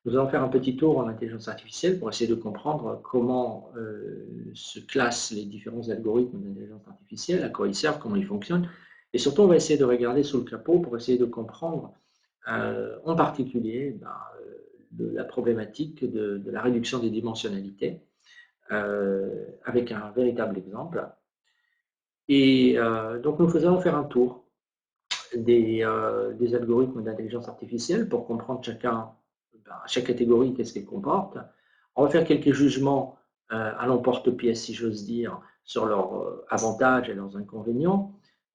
Nous allons faire un petit tour en intelligence artificielle pour essayer de comprendre comment se classent les différents algorithmes d'intelligence artificielle, à quoi ils servent, comment ils fonctionnent. Et surtout, on va essayer de regarder sous le capot pour essayer de comprendre en particulier la problématique de la réduction des dimensionnalités avec un véritable exemple. Et donc, nous allons faire un tour des algorithmes d'intelligence artificielle pour comprendre chaque catégorie, qu'est-ce qu'elle comporte. On va faire quelques jugements à l'emporte-pièce, si j'ose dire, sur leurs avantages et leurs inconvénients.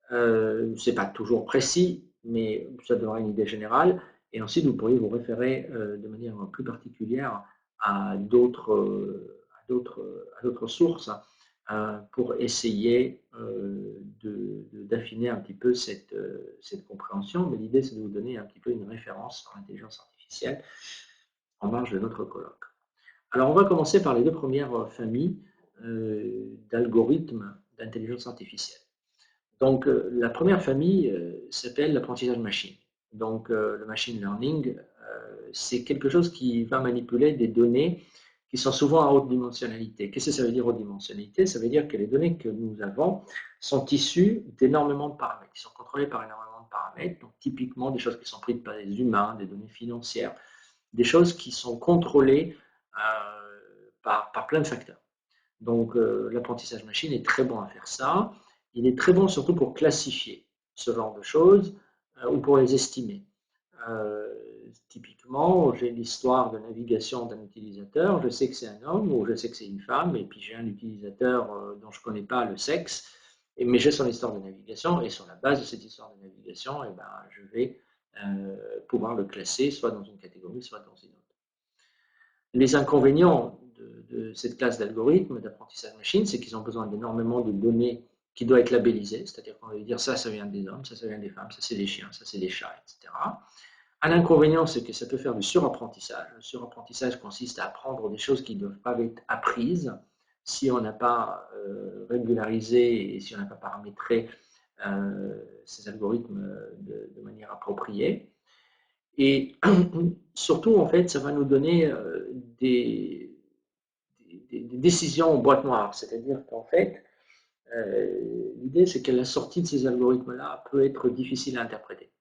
Ce n'est pas toujours précis, mais ça donnera une idée générale. Et ensuite, vous pourriez vous référer de manière plus particulière à d'autres sources pour essayer d'affiner un petit peu cette compréhension. Mais l'idée, c'est de vous donner un petit peu une référence sur l'intelligence artificielle en marge de notre colloque. Alors, on va commencer par les deux premières familles d'algorithmes d'intelligence artificielle. Donc, la première famille s'appelle l'apprentissage machine. Donc, le machine learning, c'est quelque chose qui va manipuler des données qui sont souvent à haute dimensionnalité. Qu'est-ce que ça veut dire haute dimensionnalité? Ça veut dire que les données que nous avons sont issues d'énormément de paramètres, qui sont contrôlées par énormément de paramètres. Donc, typiquement, des choses qui sont prises par des humains, des données financières, des choses qui sont contrôlées par plein de facteurs. Donc, l'apprentissage machine est très bon à faire ça. Il est très bon surtout pour classifier ce genre de choses ou pour les estimer. Typiquement, j'ai l'histoire de navigation d'un utilisateur, je sais que c'est un homme ou je sais que c'est une femme, et puis j'ai un utilisateur dont je ne connais pas le sexe, mais j'ai son histoire de navigation, et sur la base de cette histoire de navigation, eh ben, je vais pouvoir le classer soit dans une catégorie, soit dans une autre. Les inconvénients de cette classe d'algorithmes d'apprentissage machine, c'est qu'ils ont besoin d'énormément de données qui doivent être labellisées, c'est-à-dire qu'on va dire ça vient des hommes, ça vient des femmes, ça c'est des chiens, ça c'est des chats, etc. Un inconvénient, c'est que ça peut faire du surapprentissage. Le surapprentissage consiste à apprendre des choses qui ne doivent pas être apprises si on n'a pas régularisé et si on n'a pas paramétré ces algorithmes de manière appropriée. Et surtout, en fait, ça va nous donner des décisions en boîte noire. C'est-à-dire qu'en fait, l'idée, c'est que la sortie de ces algorithmes-là peut être difficile à interpréter.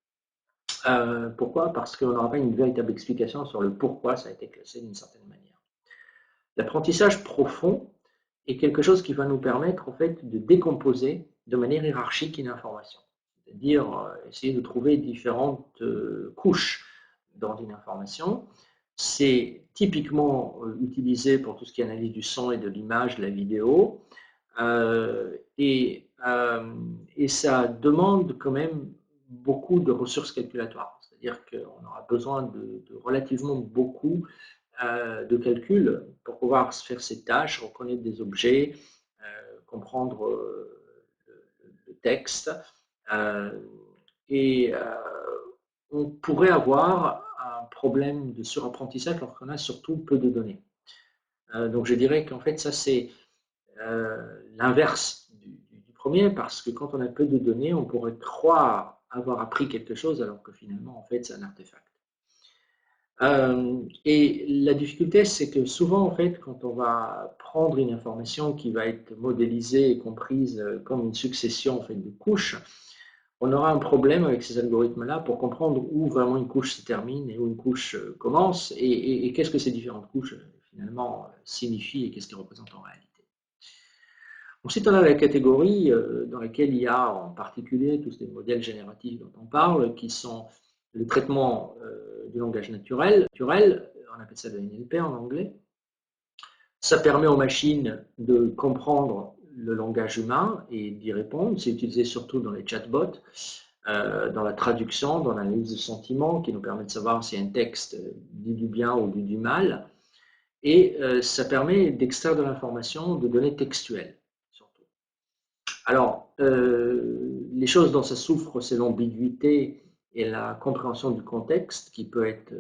Pourquoi? Parce qu'on n'aura pas une véritable explication sur le pourquoi ça a été classé d'une certaine manière. L'apprentissage profond est quelque chose qui va nous permettre en fait de décomposer de manière hiérarchique une information. C'est-à-dire essayer de trouver différentes couches dans une information. C'est typiquement utilisé pour tout ce qui est analyse du son et de l'image, de la vidéo. Et ça demande quand même beaucoup de ressources calculatoires. C'est-à-dire qu'on aura besoin de relativement beaucoup de calcul pour pouvoir faire ces tâches, reconnaître des objets, comprendre le texte. Et on pourrait avoir un problème de surapprentissage lorsqu'on a surtout peu de données. Donc je dirais qu'en fait ça c'est l'inverse du premier, parce que quand on a peu de données, on pourrait croire avoir appris quelque chose alors que finalement en fait c'est un artefact. Et la difficulté, c'est que souvent, en fait, quand on va prendre une information qui va être modélisée et comprise comme une succession en fait, de couches, on aura un problème avec ces algorithmes-là pour comprendre où vraiment une couche se termine et où une couche commence et qu'est-ce que ces différentes couches finalement signifient et qu'est-ce qu'elles représentent en réalité. Ensuite, on a la catégorie dans laquelle il y a en particulier tous ces modèles génératifs dont on parle, qui sont le traitement du langage naturel, on appelle ça le NLP en anglais. Ça permet aux machines de comprendre le langage humain et d'y répondre. C'est utilisé surtout dans les chatbots, dans la traduction, dans l'analyse de sentiments, qui nous permet de savoir si un texte dit du bien ou dit du mal. Et ça permet d'extraire de l'information de données textuelles. Alors, les choses dont ça souffre, c'est l'ambiguïté et la compréhension du contexte qui peut être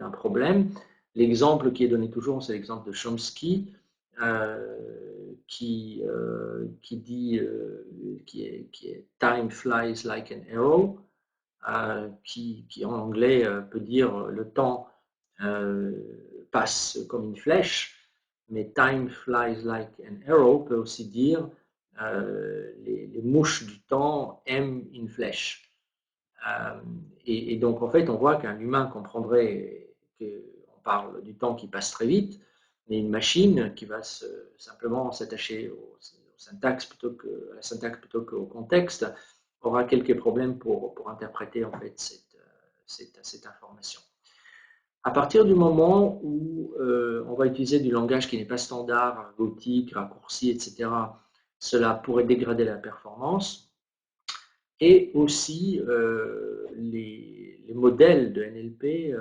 un problème. L'exemple qui est donné toujours, c'est l'exemple de Chomsky, qui dit qui est Time flies like an arrow. qui en anglais peut dire le temps passe comme une flèche, mais time flies like an arrow peut aussi dire les mouches du temps aiment une flèche. Et donc en fait on voit qu'un humain comprendrait qu'on parle du temps qui passe très vite, mais une machine qui va simplement s'attacher au syntaxe à la syntaxe plutôt qu'au contexte aura quelques problèmes pour interpréter en fait cette information. À partir du moment où on va utiliser du langage qui n'est pas standard, gothique, raccourci, etc., cela pourrait dégrader la performance. Et aussi, les modèles de NLP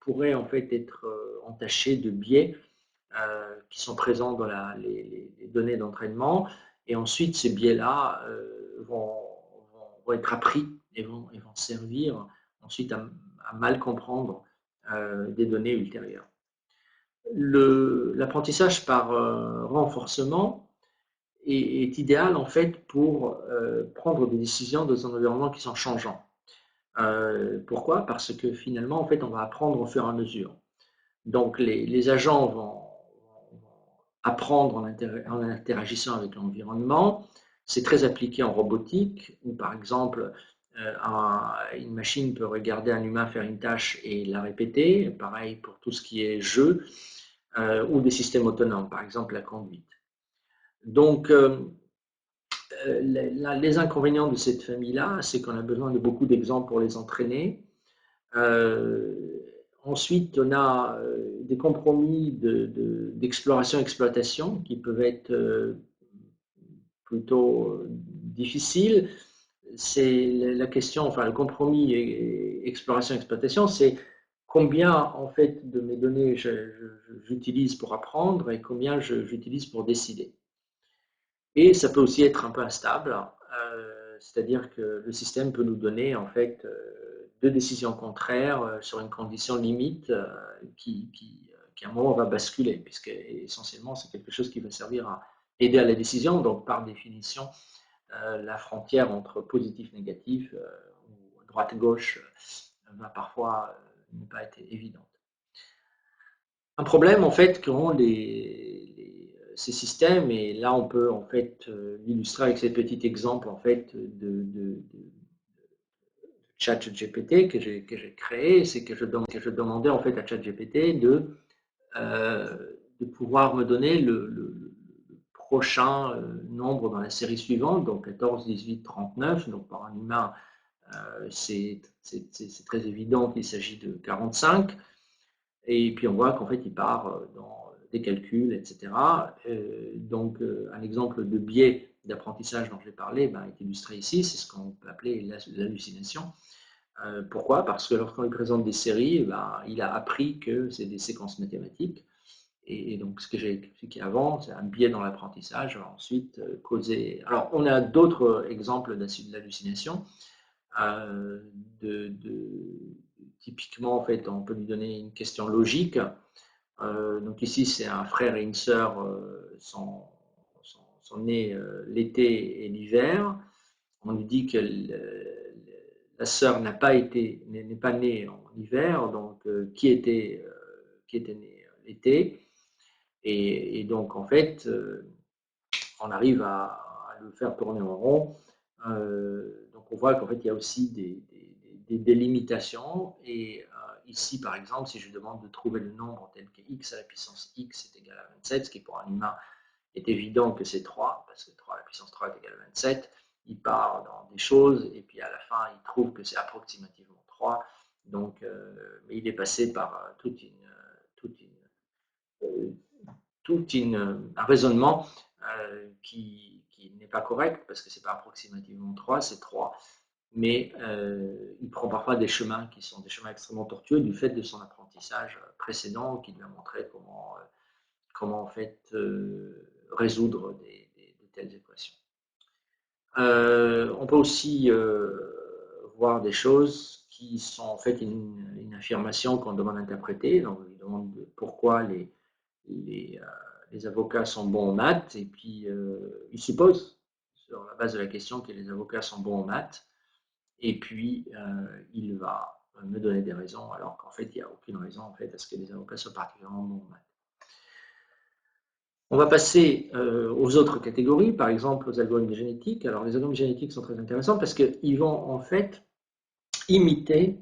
pourraient en fait être entachés de biais qui sont présents dans les données d'entraînement. Et ensuite, ces biais-là vont être appris et vont servir ensuite à mal comprendre des données ultérieures. L'apprentissage par renforcement est idéal en fait pour prendre des décisions dans un environnement qui sont changeants. Pourquoi? Parce que finalement, en fait, on va apprendre au fur et à mesure. Donc, les agents vont apprendre en interagissant avec l'environnement. C'est très appliqué en robotique, où par exemple, une machine peut regarder un humain faire une tâche et la répéter. Pareil pour tout ce qui est jeu, ou des systèmes autonomes, par exemple la conduite. Donc, les inconvénients de cette famille-là, c'est qu'on a besoin de beaucoup d'exemples pour les entraîner. Ensuite, on a des compromis d'exploration-exploitation qui peuvent être plutôt difficiles. C'est la question, enfin le compromis exploration-exploitation, c'est combien en fait de mes données j'utilise pour apprendre et combien j'utilise pour décider. Et ça peut aussi être un peu instable, c'est-à-dire que le système peut nous donner en fait deux décisions contraires sur une condition limite qui à un moment va basculer, puisque essentiellement c'est quelque chose qui va servir à aider à la décision. Donc par définition, la frontière entre positif et négatif, ou droite et gauche, va parfois ne pas être évidente. Un problème en fait qu'ont ces systèmes, et là on peut en fait l'illustrer avec ces petits exemples en fait de ChatGPT que j'ai créé, c'est que je demandais en fait à ChatGPT de pouvoir me donner le prochain nombre dans la série suivante, donc 14, 18, 39, donc par un humain c'est très évident qu'il s'agit de 45. Et puis on voit qu'en fait, il part dans des calculs, etc. Donc, un exemple de biais d'apprentissage dont j'ai parlé est illustré ici, c'est ce qu'on peut appeler l'hallucination. Pourquoi? Parce que lorsqu'on lui présente des séries, il a appris que c'est des séquences mathématiques. Et donc, ce que j'ai expliqué avant, c'est un biais dans l'apprentissage, va ensuite causer. Alors, on a d'autres exemples d'hallucination. Typiquement, en fait, on peut lui donner une question logique. Donc ici, c'est un frère et une sœur sont nés l'été et l'hiver. On lui dit que la sœur n'est pas née en hiver, donc qui était né l'été. Et donc, en fait, on arrive à le faire tourner en rond. Donc, on voit qu'en fait, il y a aussi des limitations. Et ici, par exemple, si je demande de trouver le nombre tel que x à la puissance x est égal à 27, ce qui pour un humain est évident que c'est 3, parce que 3 à la puissance 3 est égal à 27, il part dans des choses, et puis à la fin, il trouve que c'est approximativement 3. Donc, mais il est passé par un raisonnement qui n'est pas correct, parce que c'est pas approximativement 3, c'est 3. Mais il prend parfois des chemins qui sont des chemins extrêmement tortueux du fait de son apprentissage précédent qui lui a montré comment en fait résoudre de telles équations. On peut aussi voir des choses qui sont en fait une affirmation qu'on demande d'interpréter. Donc, on lui demande pourquoi les avocats sont bons en maths, et puis il suppose, sur la base de la question, que les avocats sont bons en maths. et puis il va me donner des raisons, alors qu'en fait, il n'y a aucune raison en fait, à ce que les avocats soient particulièrement bons en maths. On va passer aux autres catégories, par exemple aux algorithmes génétiques. Alors les algorithmes génétiques sont très intéressants parce qu'ils vont en fait imiter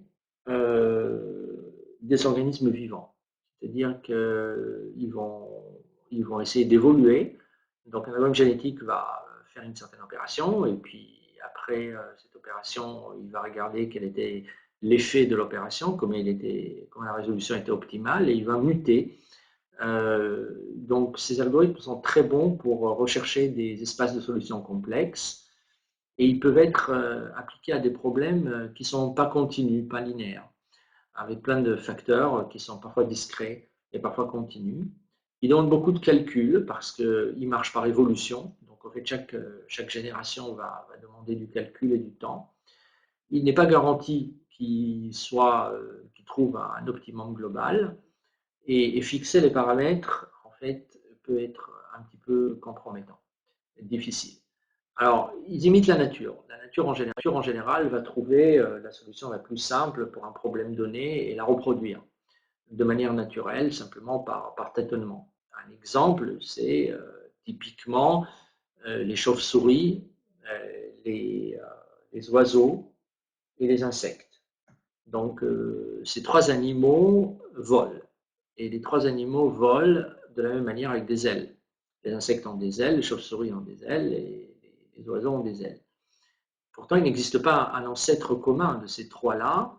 des organismes vivants. C'est-à-dire qu'ils vont essayer d'évoluer. Donc un algorithme génétique va faire une certaine opération et puis après cette opération, il va regarder quel était l'effet de l'opération, comment la résolution était optimale et il va muter. Donc ces algorithmes sont très bons pour rechercher des espaces de solutions complexes et ils peuvent être appliqués à des problèmes qui ne sont pas continus, pas linéaires, avec plein de facteurs qui sont parfois discrets et parfois continus. Ils demandent beaucoup de calculs parce qu'ils marchent par évolution. Donc en fait, chaque génération va demander du calcul et du temps. Il n'est pas garanti qu'ils trouvent un optimum global. Et fixer les paramètres, en fait, peut être un petit peu compromettant, difficile. Alors, ils imitent la nature. La nature, en général, va trouver la solution la plus simple pour un problème donné et la reproduire de manière naturelle, simplement par tâtonnement. Un exemple, c'est typiquement les chauves-souris, les oiseaux et les insectes. Donc, ces trois animaux volent. Et les trois animaux volent de la même manière avec des ailes. Les insectes ont des ailes, les chauves-souris ont des ailes, et les oiseaux ont des ailes. Pourtant, il n'existe pas un ancêtre commun de ces trois-là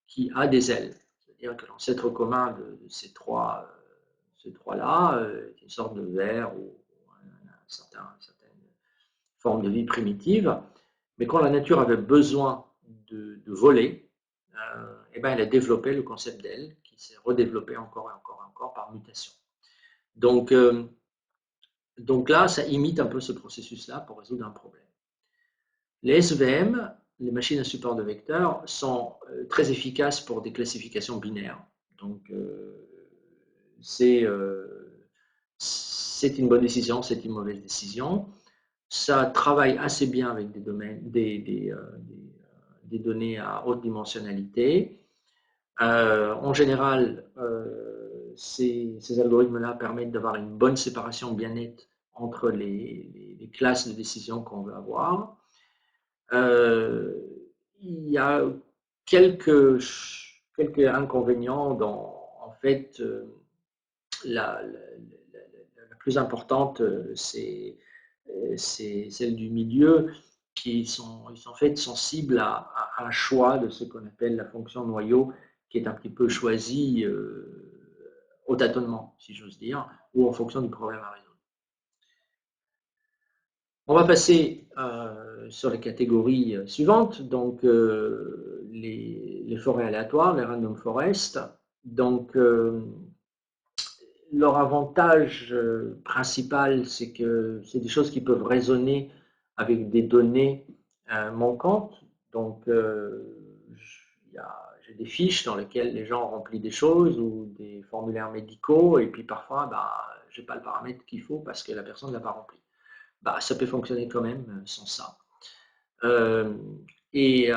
qui a des ailes. C'est-à-dire que l'ancêtre commun de ces trois-là est une sorte de ver ou une certaine forme de vie primitive. Mais quand la nature avait besoin de voler, eh ben, elle a développé le concept d'aile qui s'est redéveloppé encore et encore et encore par mutation. Donc là, ça imite un peu ce processus-là pour résoudre un problème. Les SVM, les machines à support de vecteurs, sont très efficaces pour des classifications binaires. Donc c'est une bonne décision, c'est une mauvaise décision. Ça travaille assez bien avec des données à haute dimensionnalité. En général, ces algorithmes-là permettent d'avoir une bonne séparation bien nette entre les classes de décision qu'on veut avoir. Il y a quelques inconvénients dans, en fait, la plus importante, c'est celle du milieu, ils sont en fait sensibles à un choix de ce qu'on appelle la fonction noyau, qui est un petit peu choisie au tâtonnement, si j'ose dire, ou en fonction du problème à résoudre. On va passer sur les catégories suivantes, donc les forêts aléatoires, les random forests. Donc, leur avantage principal, c'est que c'est des choses qui peuvent raisonner avec des données manquantes. Donc, j'ai des fiches dans lesquelles les gens remplissent des choses ou des formulaires médicaux, et puis parfois, je n'ai pas le paramètre qu'il faut parce que la personne ne l'a pas rempli. Ça peut fonctionner quand même sans ça. Et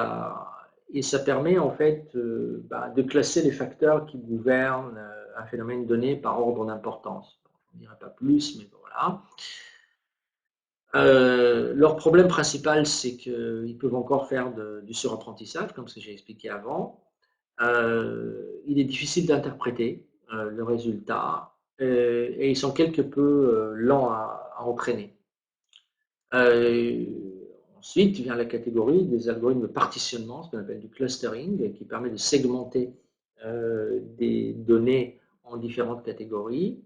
ça permet en fait de classer les facteurs qui gouvernent un phénomène donné par ordre d'importance. Je ne dirai pas plus, mais voilà. Leur problème principal, c'est qu'ils peuvent encore faire du surapprentissage, comme ce que j'ai expliqué avant. Il est difficile d'interpréter le résultat et ils sont quelque peu lents à entraîner. Ensuite vient la catégorie des algorithmes de partitionnement, ce qu'on appelle du clustering, qui permet de segmenter des données en différentes catégories.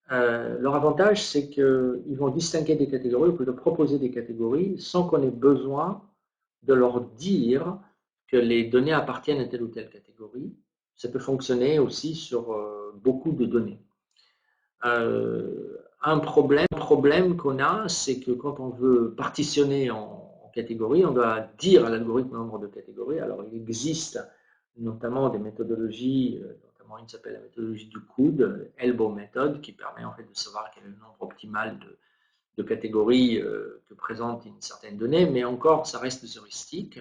Leur avantage, c'est qu'ils vont distinguer des catégories, ou plutôt proposer des catégories, sans qu'on ait besoin de leur dire que les données appartiennent à telle ou telle catégorie. Ça peut fonctionner aussi sur beaucoup de données. Un problème qu'on a, c'est que quand on veut partitionner en catégories, on doit dire à l'algorithme le nombre de catégories. Alors, il existe notamment des méthodologies, notamment une s'appelle la méthodologie du coude, elbow method, qui permet en fait de savoir quel est le nombre optimal de catégories que présente une certaine donnée, mais encore, ça reste heuristique.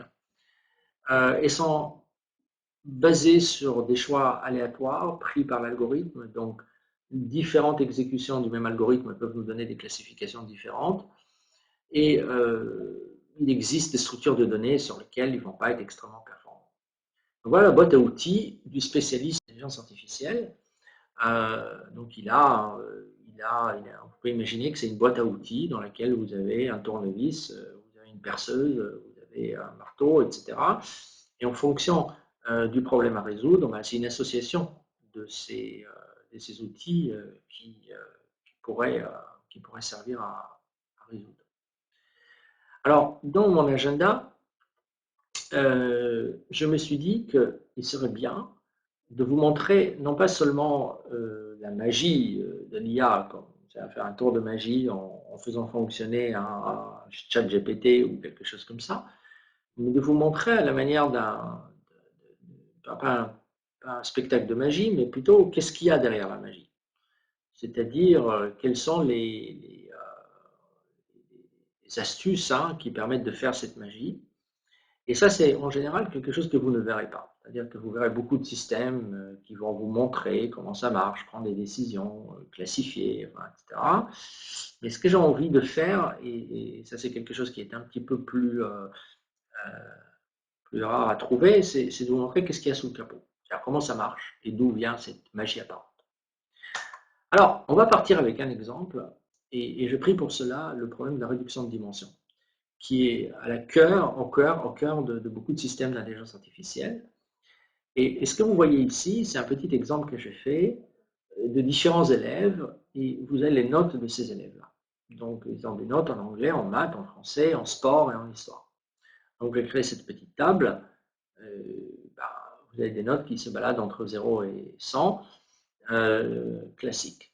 et sont basés sur des choix aléatoires pris par l'algorithme. Donc, différentes exécutions du même algorithme peuvent nous donner des classifications différentes. Et il existe des structures de données sur lesquelles ils ne vont pas être extrêmement performants. Donc, voilà la boîte à outils du spécialiste d'intelligence artificielle. Donc, vous pouvez imaginer que c'est une boîte à outils dans laquelle vous avez un tournevis, vous avez une perceuse, vous avez un marteau, etc. Et en fonction du problème à résoudre, c'est une association de ces outils qui pourraient servir à résoudre. Alors, dans mon agenda, je me suis dit qu'il serait bien de vous montrer non pas seulement la magie de l'IA, comme ça va faire un tour de magie en faisant fonctionner un chat GPT ou quelque chose comme ça, mais de vous montrer à la manière pas un spectacle de magie, mais plutôt qu'est-ce qu'il y a derrière la magie. C'est-à-dire quelles sont les astuces qui permettent de faire cette magie. Et ça, c'est en général quelque chose que vous ne verrez pas. C'est-à-dire que vous verrez beaucoup de systèmes qui vont vous montrer comment ça marche, prendre des décisions, classifier, etc. Mais ce que j'ai envie de faire, et ça c'est quelque chose qui est un petit peu plus rare à trouver, c'est de vous montrer qu'est-ce qu'il y a sous le capot. C'est-à-dire comment ça marche et d'où vient cette magie apparente. Alors, on va partir avec un exemple, et je pris pour cela le problème de la réduction de dimension, qui est au cœur de beaucoup de systèmes d'intelligence artificielle. Et ce que vous voyez ici, c'est un petit exemple que j'ai fait de différents élèves, et vous avez les notes de ces élèves-là. Donc, ils ont des notes en anglais, en maths, en français, en sport et en histoire. Donc, j'ai créé cette petite table. Vous avez des notes qui se baladent entre 0 et 100, classiques.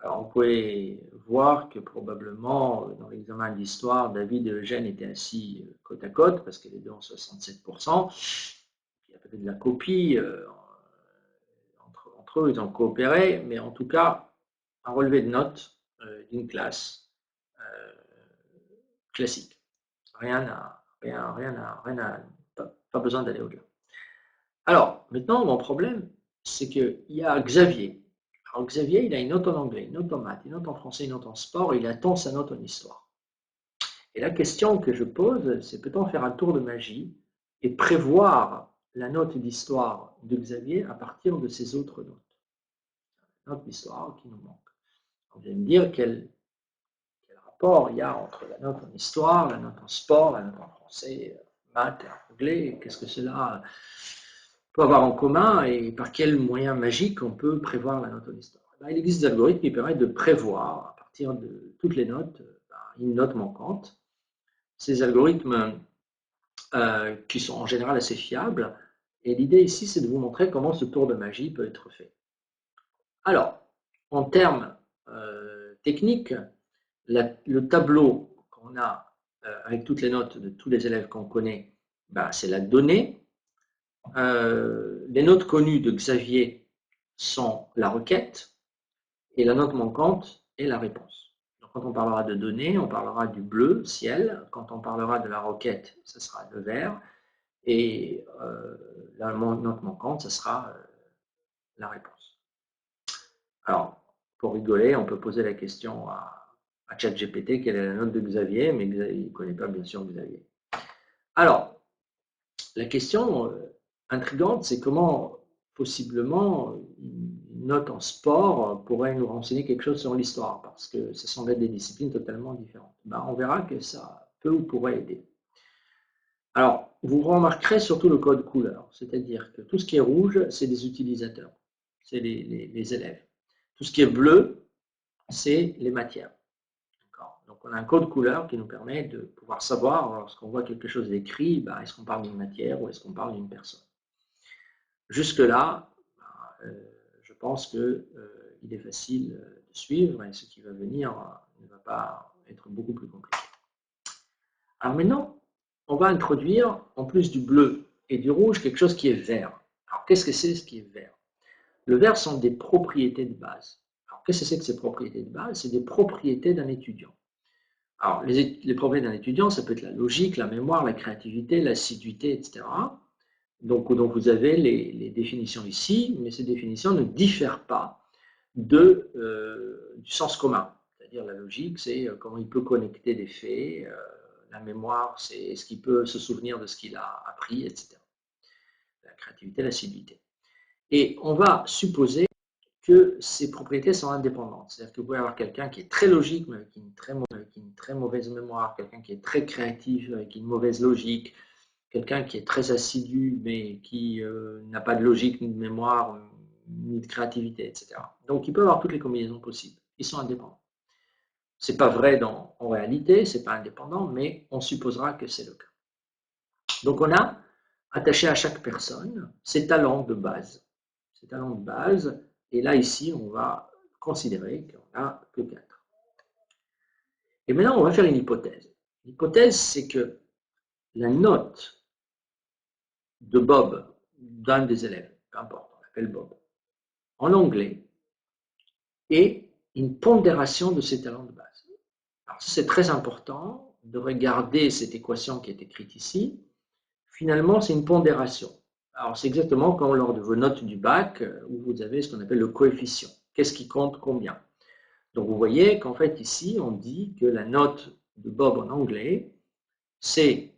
Alors, vous pouvez voir que probablement, dans l'examen d'histoire, David et Eugène étaient assis côte à côte, parce que les deux ont 67%. Il y a peut-être de la copie, entre eux, ils ont coopéré, mais en tout cas, un relevé de notes d'une classe classique. Pas besoin d'aller au-delà. Alors, maintenant, mon problème, c'est qu'il y a Xavier. Alors, Xavier, il a une note en anglais, une note en maths, une note en français, une note en sport, et il attend sa note en histoire. Et la question que je pose, c'est peut-on faire un tour de magie et prévoir la note d'histoire de Xavier à partir de ses autres notes. Note d'histoire qui nous manque. Vous allez me dire quel rapport il y a entre la note en histoire, la note en sport, la note en français, maths et anglais, qu'est-ce que cela peut avoir en commun et par quels moyens magiques on peut prévoir la note en histoire. Il existe des algorithmes qui permettent de prévoir à partir de toutes les notes une note manquante. Ces algorithmes qui sont en général assez fiables, et l'idée ici c'est de vous montrer comment ce tour de magie peut être fait. Alors, en termes techniques, le tableau qu'on a avec toutes les notes de tous les élèves qu'on connaît, c'est la donnée. Les notes connues de Xavier sont la requête et la note manquante est la réponse. Donc, quand on parlera de données, on parlera du bleu, ciel. Quand on parlera de la requête, ce sera le vert. Et la note manquante, ce sera la réponse. Alors, pour rigoler, on peut poser la question à ChatGPT, quelle est la note de Xavier, mais Xavier ne connaît pas bien sûr Xavier. Alors, la question intrigante, c'est comment possiblement une note en sport pourrait nous renseigner quelque chose sur l'histoire, parce que ce sont des disciplines totalement différentes. On verra que ça peut ou pourrait aider. Alors, vous remarquerez surtout le code couleur, c'est-à-dire que tout ce qui est rouge, c'est des utilisateurs, c'est les élèves. Tout ce qui est bleu, c'est les matières. Donc, on a un code couleur qui nous permet de pouvoir savoir, lorsqu'on voit quelque chose d'écrit, est-ce qu'on parle d'une matière ou est-ce qu'on parle d'une personne. Jusque-là, je pense qu'il est facile de suivre et ce qui va venir ne va pas être beaucoup plus compliqué. Alors maintenant, on va introduire, en plus du bleu et du rouge, quelque chose qui est vert. Alors, qu'est-ce que c'est ce qui est vert? Le vert sont des propriétés de base. Alors, qu'est-ce que c'est que ces propriétés de base? C'est des propriétés d'un étudiant. Alors, les propriétés d'un étudiant, ça peut être la logique, la mémoire, la créativité, l'assiduité, etc. Donc vous avez les définitions ici, mais ces définitions ne diffèrent pas du sens commun. C'est-à-dire la logique, c'est comment il peut connecter des faits, la mémoire, c'est est-ce qu'il peut se souvenir de ce qu'il a appris, etc. La créativité, l'assiduité. Et on va supposer que ces propriétés sont indépendantes. C'est-à-dire que vous pouvez avoir quelqu'un qui est très logique, mais avec une très mauvaise mémoire, quelqu'un qui est très créatif, avec une mauvaise logique, quelqu'un qui est très assidu, mais qui n'a pas de logique, ni de mémoire, ni de créativité, etc. Donc, il peut avoir toutes les combinaisons possibles. Ils sont indépendants. Ce n'est pas vrai en réalité, ce n'est pas indépendant, mais on supposera que c'est le cas. Donc, on a attaché à chaque personne ses talents de base. Ses talents de base, et là, ici, on va considérer qu'on n'a que 4. Et maintenant, on va faire une hypothèse. L'hypothèse, c'est que la note de Bob, d'un des élèves, peu importe, on l'appelle Bob, en anglais, est une pondération de ses talents de base. Alors, c'est très important de regarder cette équation qui est écrite ici. Finalement, c'est une pondération. Alors, c'est exactement comme lors de vos notes du bac, où vous avez ce qu'on appelle le coefficient. Qu'est-ce qui compte combien? Donc, vous voyez qu'en fait, ici, on dit que la note de Bob en anglais, c'est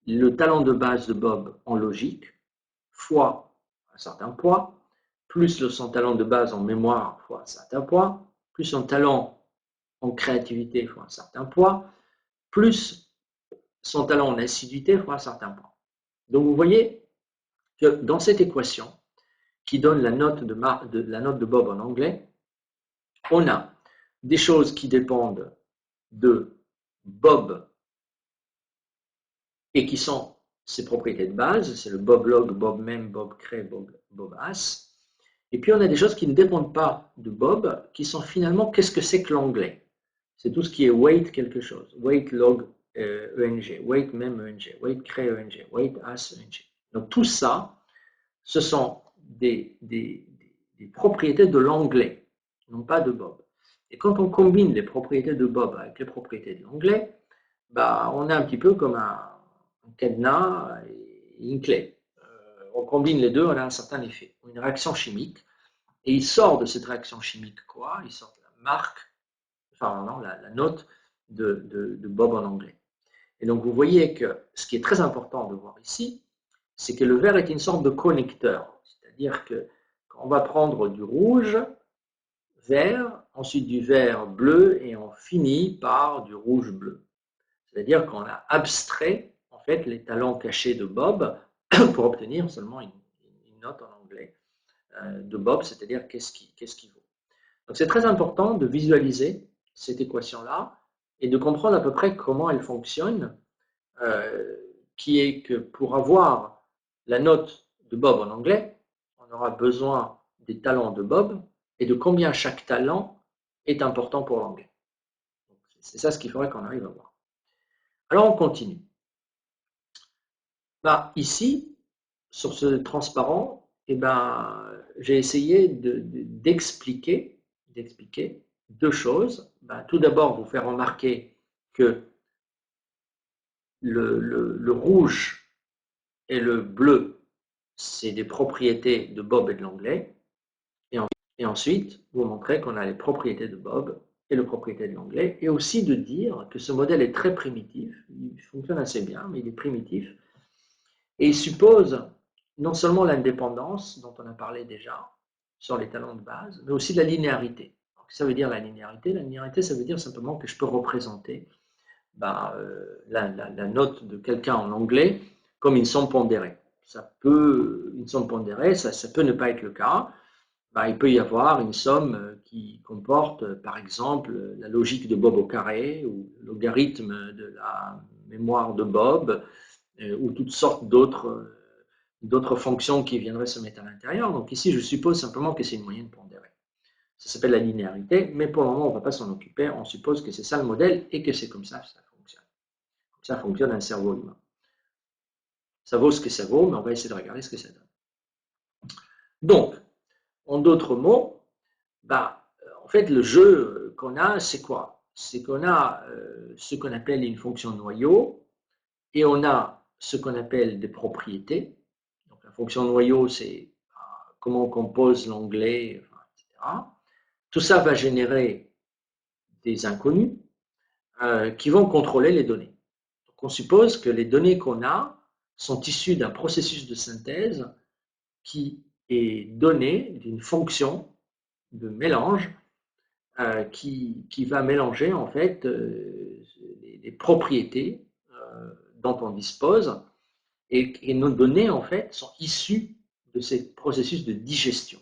le talent de base de Bob en logique, fois un certain poids, plus son talent de base en mémoire fois un certain poids, plus son talent en créativité fois un certain poids, plus son talent en assiduité fois un certain poids. Donc vous voyez que dans cette équation, qui donne la note de Bob en anglais, on a des choses qui dépendent de Bob et qui sont ses propriétés de base, c'est le Bob log, Bob mem, Bob crée, Bob as. Et puis on a des choses qui ne dépendent pas de Bob, qui sont finalement qu'est-ce que c'est que l'anglais. C'est tout ce qui est weight quelque chose, weight log ENG, weight mem ENG, weight crée ENG, weight as ENG. Donc tout ça, ce sont des propriétés de l'anglais, non pas de Bob. Et quand on combine les propriétés de Bob avec les propriétés de l'anglais, bah, on a un petit peu comme un cadenas et une clé. On combine les deux, on a un certain effet, une réaction chimique. Et il sort de cette réaction chimique quoi? Il sort de la marque, enfin non, la note de Bob en anglais. Et donc vous voyez que ce qui est très important de voir ici, c'est que le vert est une sorte de connecteur. C'est-à-dire que quand on va prendre du rouge, vert, ensuite du vert bleu, et on finit par du rouge bleu. C'est-à-dire qu'on a abstrait en fait les talents cachés de Bob pour obtenir seulement une note en anglais de Bob, c'est-à-dire qu'est-ce qui vaut. Donc c'est très important de visualiser cette équation-là et de comprendre à peu près comment elle fonctionne, qui est que pour avoir la note de Bob en anglais, on aura besoin des talents de Bob et de combien chaque talent est important pour l'anglais. C'est ça ce qu'il faudrait qu'on arrive à voir. Alors on continue. Bah, ici, sur ce transparent, eh ben, j'ai essayé d'expliquer deux choses. Ben, tout d'abord, vous faire remarquer que le rouge et le bleu, c'est des propriétés de Bob et de l'anglais. Et ensuite, vous montrer qu'on a les propriétés de Bob et les propriétés de l'anglais. Et aussi de dire que ce modèle est très primitif. Il fonctionne assez bien, mais il est primitif. Et il suppose non seulement l'indépendance, dont on a parlé déjà, sur les talents de base, mais aussi de la linéarité. Donc, ça veut dire la linéarité? La linéarité, ça veut dire simplement que je peux représenter la note de quelqu'un en anglais comme une somme pondérée. Une somme pondérée, ça peut ne pas être le cas. Il peut y avoir une somme qui comporte, par exemple, la logique de Bob au carré ou le logarithme de la mémoire de Bob, ou toutes sortes d'autres fonctions qui viendraient se mettre à l'intérieur. Donc ici, je suppose simplement que c'est une moyenne pondérée. Ça s'appelle la linéarité, mais pour le moment, on ne va pas s'en occuper. On suppose que c'est ça le modèle et que c'est comme ça que ça fonctionne. Comme ça fonctionne un cerveau humain. Ça vaut ce que ça vaut, mais on va essayer de regarder ce que ça donne. Donc, en d'autres mots, en fait, le jeu qu'on a, c'est quoi? C'est qu'on a ce qu'on appelle une fonction noyau et on a ce qu'on appelle des propriétés. fonction noyau, c'est comment on compose l'onglet, etc. Tout ça va générer des inconnus qui vont contrôler les données. Donc on suppose que les données qu'on a sont issues d'un processus de synthèse qui est donné d'une fonction de mélange qui va mélanger en fait les propriétés dont on dispose et nos données en fait sont issues de ces processus de digestion.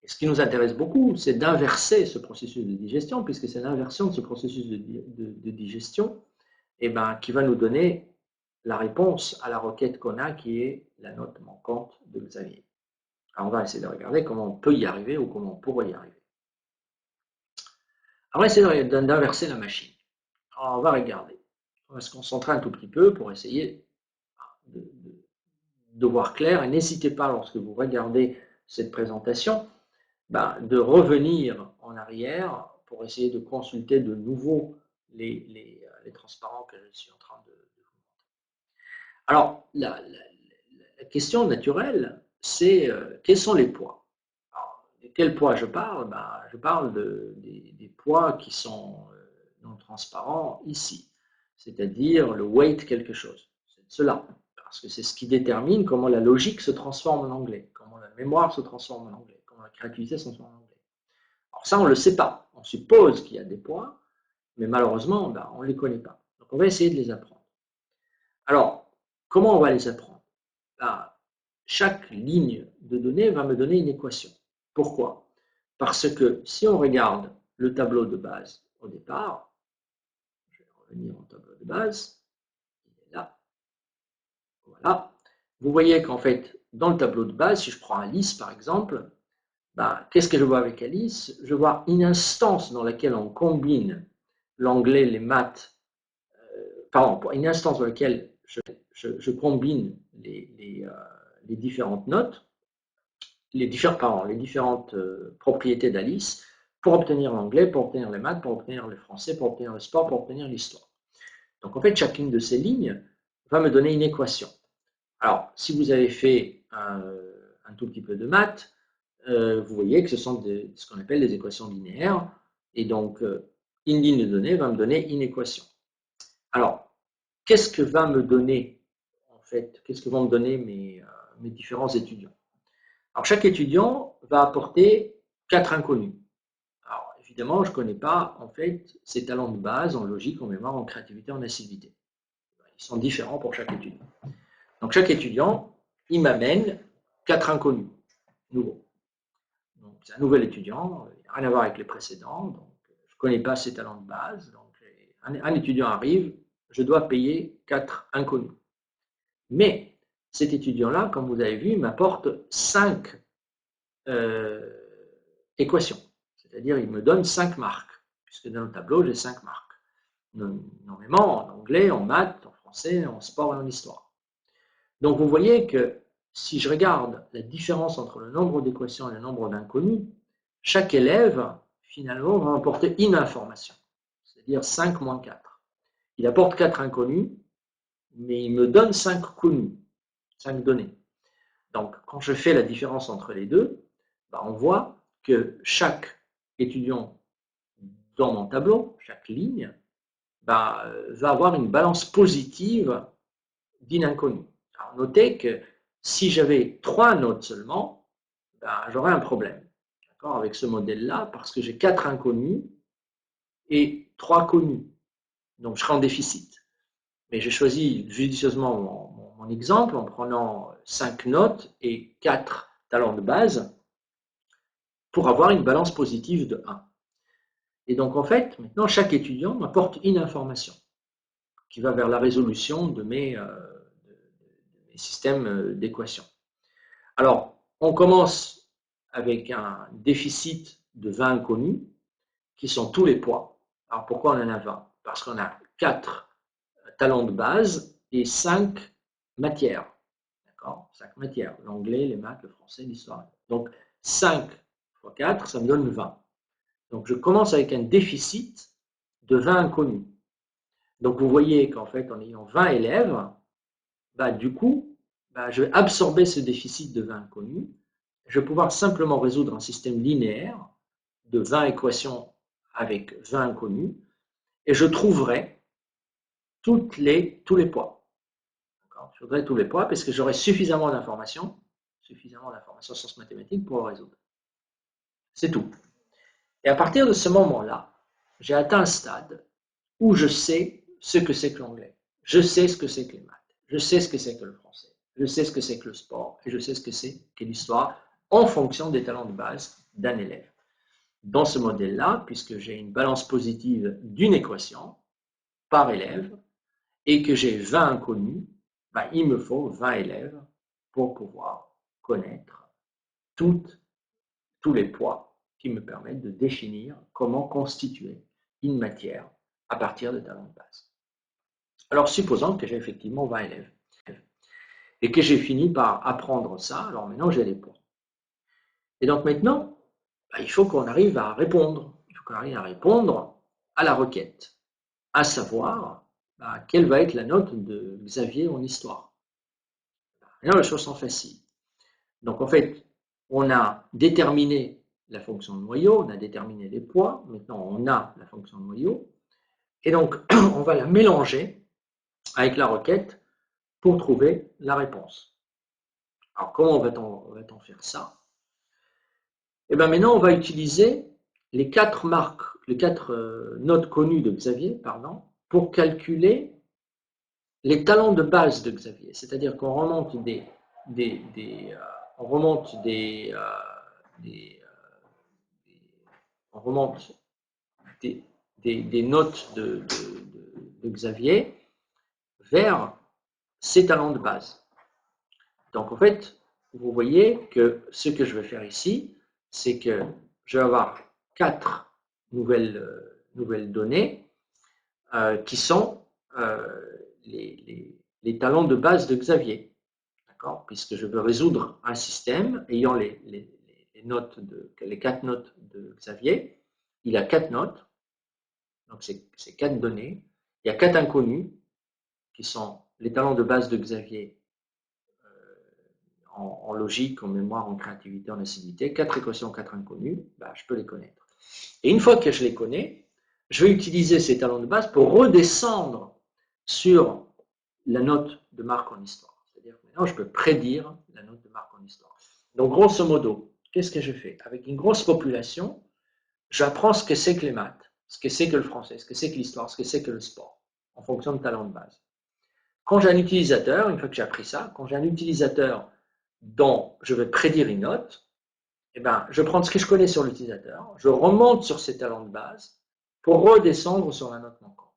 Et ce qui nous intéresse beaucoup, c'est d'inverser ce processus de digestion, puisque c'est l'inversion de ce processus de digestion qui va nous donner la réponse à la requête qu'on a, qui est la note manquante de Xavier. Alors on va essayer de regarder comment on peut y arriver ou comment on pourrait y arriver. Alors on va essayer d'inverser la machine. Alors on va regarder. On va se concentrer un tout petit peu pour essayer de voir clair. Et n'hésitez pas, lorsque vous regardez cette présentation, de revenir en arrière pour essayer de consulter de nouveau les transparents que je suis en train de vous montrer. Alors, la question naturelle, c'est quels sont les poids? Alors, de quels poids je parle? Je parle des poids qui sont non transparents ici, c'est-à-dire le weight quelque chose. C'est cela, parce que c'est ce qui détermine comment la logique se transforme en anglais, comment la mémoire se transforme en anglais, comment la créativité se transforme en anglais. Alors ça, on ne le sait pas. On suppose qu'il y a des poids, mais malheureusement, on ne les connaît pas. Donc on va essayer de les apprendre. Alors, comment on va les apprendre? Chaque ligne de données va me donner une équation. Pourquoi? Parce que si on regarde le tableau de base au départ, je vais revenir au tableau de base, il est là, voilà. Vous voyez qu'en fait, dans le tableau de base, si je prends Alice par exemple, qu'est-ce que je vois avec Alice? Je vois une instance dans laquelle on combine l'anglais, les maths, une instance dans laquelle je combine les différentes notes, les différentes propriétés d'Alice pour obtenir l'anglais, pour obtenir les maths, pour obtenir le français, pour obtenir le sport, pour obtenir l'histoire. Donc en fait, chacune de ces lignes va me donner une équation. Alors, si vous avez fait un tout petit peu de maths, vous voyez que ce sont ce qu'on appelle des équations linéaires. Et donc, une ligne de données va me donner une équation. Alors, qu'est-ce que va me donner, en fait, qu'est-ce que vont me donner mes différents étudiants? Alors, chaque étudiant va apporter 4 inconnus. Alors, évidemment, je ne connais pas, en fait, ses talents de base en logique, en mémoire, en créativité, en assiduité. Ils sont différents pour chaque étudiant. Donc, chaque étudiant, il m'amène 4 inconnus nouveaux. Donc, c'est un nouvel étudiant, il n'a rien à voir avec les précédents, donc je ne connais pas ses talents de base. Donc, un étudiant arrive, je dois payer 4 inconnus. Mais cet étudiant-là, comme vous avez vu, m'apporte 5 équations. C'est-à-dire, il me donne 5 marques, puisque dans le tableau, j'ai 5 marques. Énormément en anglais, en maths, en français, en sport et en histoire. Donc, vous voyez que si je regarde la différence entre le nombre d'équations et le nombre d'inconnus, chaque élève, finalement, va apporter une information, c'est-à-dire 5 moins 4. Il apporte 4 inconnus, mais il me donne 5 connus, 5 données. Donc, quand je fais la différence entre les deux, on voit que chaque étudiant dans mon tableau, chaque ligne, va avoir une balance positive d'inconnus. Alors, notez que si j'avais 3 notes seulement, j'aurais un problème avec ce modèle-là, parce que j'ai 4 inconnus et 3 connus. Donc, je serai en déficit. Mais j'ai choisi judicieusement mon exemple en prenant 5 notes et 4 talents de base pour avoir une balance positive de 1. Et donc, en fait, maintenant, chaque étudiant m'apporte une information qui va vers la résolution de mes systèmes d'équations. Alors, on commence avec un déficit de 20 inconnus, qui sont tous les poids. Alors, pourquoi on en a 20? Parce qu'on a 4 talents de base et 5 matières. D'accord? 5 matières, l'anglais, les maths, le français, l'histoire. Donc, 5 fois 4, ça me donne 20. Donc, je commence avec un déficit de 20 inconnus. Donc, vous voyez qu'en fait, en ayant 20 élèves, du coup, je vais absorber ce déficit de 20 inconnus. Je vais pouvoir simplement résoudre un système linéaire de 20 équations avec 20 inconnus et je trouverai tous les poids. Je trouverai tous les poids parce que j'aurai suffisamment d'informations sciences mathématiques pour le résoudre. C'est tout. Et à partir de ce moment-là, j'ai atteint un stade où je sais ce que c'est que l'anglais, je sais ce que c'est que les maths, je sais ce que c'est que le français, je sais ce que c'est que le sport et je sais ce que c'est que l'histoire en fonction des talents de base d'un élève. Dans ce modèle-là, puisque j'ai une balance positive d'une équation par élève et que j'ai 20 inconnus, il me faut 20 élèves pour pouvoir connaître tous les poids qui me permettent de définir comment constituer une matière à partir de talents de base. Alors, supposons que j'ai effectivement 20 élèves et que j'ai fini par apprendre ça, alors maintenant j'ai les points. Et donc maintenant, il faut qu'on arrive à répondre. Il faut qu'on arrive à répondre à la requête, à savoir quelle va être la note de Xavier en histoire. Et là, les choses sont faciles. Donc en fait, on a déterminé la fonction de noyau, on a déterminé les poids, maintenant on a la fonction de noyau, et donc on va la mélanger avec la requête pour trouver la réponse. Alors comment va-t-on faire ça? Et bien maintenant on va utiliser les quatre notes connues de Xavier, pour calculer les talents de base de Xavier. C'est-à-dire qu'on remonte on remonte on remonte des notes de Xavier vers ses talents de base. Donc en fait, vous voyez que ce que je vais faire ici, c'est que je vais avoir 4 nouvelles données qui sont les talents de base de Xavier. D'accord? Puisque je veux résoudre un système ayant les 4 notes de Xavier. Il a 4 notes, donc c'est 4 données. Il y a 4 inconnus qui sont les talents de base de Xavier en logique, en mémoire, en créativité, en assiduité. 4 équations, 4 inconnus, je peux les connaître. Et une fois que je les connais, je vais utiliser ces talents de base pour redescendre sur la note de marque en histoire. C'est-à-dire que maintenant, je peux prédire la note de marque en histoire. Donc, grosso modo, qu'est-ce que je fais? Avec une grosse population, j'apprends ce que c'est que les maths, ce que c'est que le français, ce que c'est que l'histoire, ce que c'est que le sport, en fonction de talents de base. Quand j'ai un utilisateur, une fois que j'ai appris ça, quand j'ai un utilisateur dont je vais prédire une note, je prends ce que je connais sur l'utilisateur, je remonte sur ses talents de base pour redescendre sur la note manquante.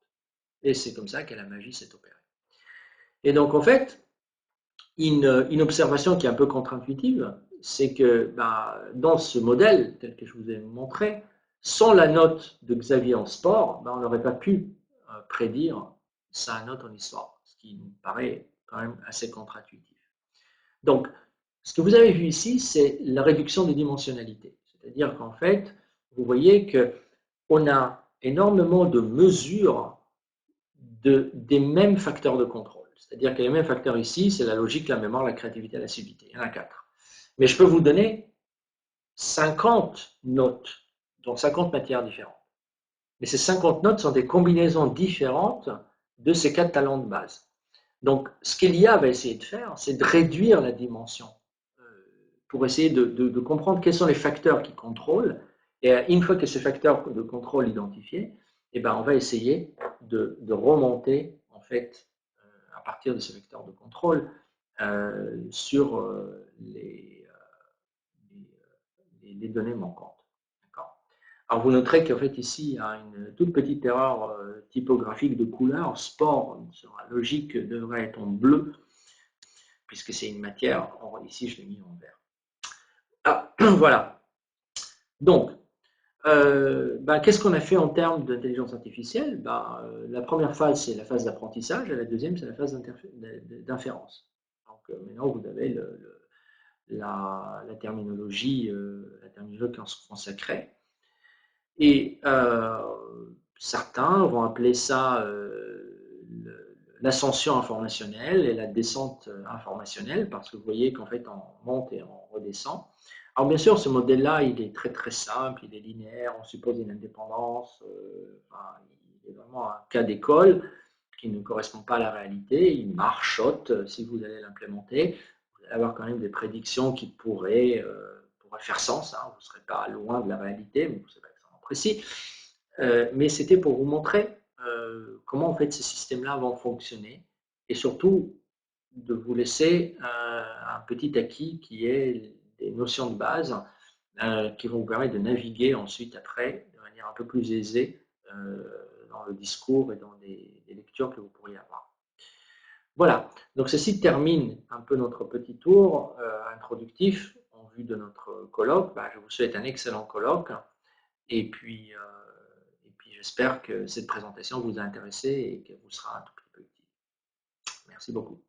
Et c'est comme ça que la magie s'est opérée. Et donc, en fait, une observation qui est un peu contre-intuitive, c'est que dans ce modèle, tel que je vous ai montré, sans la note de Xavier en sport, on n'aurait pas pu prédire sa note en histoire, ce qui me paraît quand même assez contre-intuitif. Donc, ce que vous avez vu ici, c'est la réduction des dimensionnalités. C'est-à-dire qu'en fait, vous voyez qu'on a énormément de mesures des mêmes facteurs de contrôle. C'est-à-dire que les mêmes facteurs ici, c'est la logique, la mémoire, la créativité, la subtilité. Il y en a 4. Mais je peux vous donner 50 notes, donc 50 matières différentes. Mais ces 50 notes sont des combinaisons différentes de ces 4 talents de base. Donc, ce qu'Elia va essayer de faire, c'est de réduire la dimension pour essayer de comprendre quels sont les facteurs qui contrôlent. Et une fois que ces facteurs de contrôle identifiés, on va essayer de remonter, en fait, à partir de ces vecteurs de contrôle, sur les données manquantes. Alors vous noterez qu'en fait ici, il y a une toute petite erreur typographique de couleur. Sport, sur la logique, devrait être en bleu, puisque c'est une matière. Or, ici, je l'ai mis en vert. Ah, voilà. Donc, qu'est-ce qu'on a fait en termes d'intelligence artificielle? La première phase, c'est la phase d'apprentissage, et la deuxième, c'est la phase d'inférence. Donc, maintenant, vous avez la terminologie consacrée. Et certains vont appeler ça l'ascension informationnelle et la descente informationnelle, parce que vous voyez qu'en fait, on monte et on redescend. Alors bien sûr, ce modèle-là, il est très très simple, il est linéaire, on suppose une indépendance, enfin, il est vraiment un cas d'école qui ne correspond pas à la réalité, il marchote si vous allez l'implémenter, vous allez avoir quand même des prédictions qui pourraient faire sens, hein, vous ne serez pas loin de la réalité, mais vous ne serez pas extrêmement précis, mais c'était pour vous montrer comment en fait ces systèmes-là vont fonctionner et surtout de vous laisser un petit acquis qui est des notions de base qui vont vous permettre de naviguer ensuite après de manière un peu plus aisée dans le discours et dans des lectures que vous pourriez avoir. Voilà, donc ceci termine un peu notre petit tour introductif en vue de notre colloque. Je vous souhaite un excellent colloque et puis j'espère que cette présentation vous a intéressé et qu'elle vous sera un tout petit peu utile. Merci beaucoup.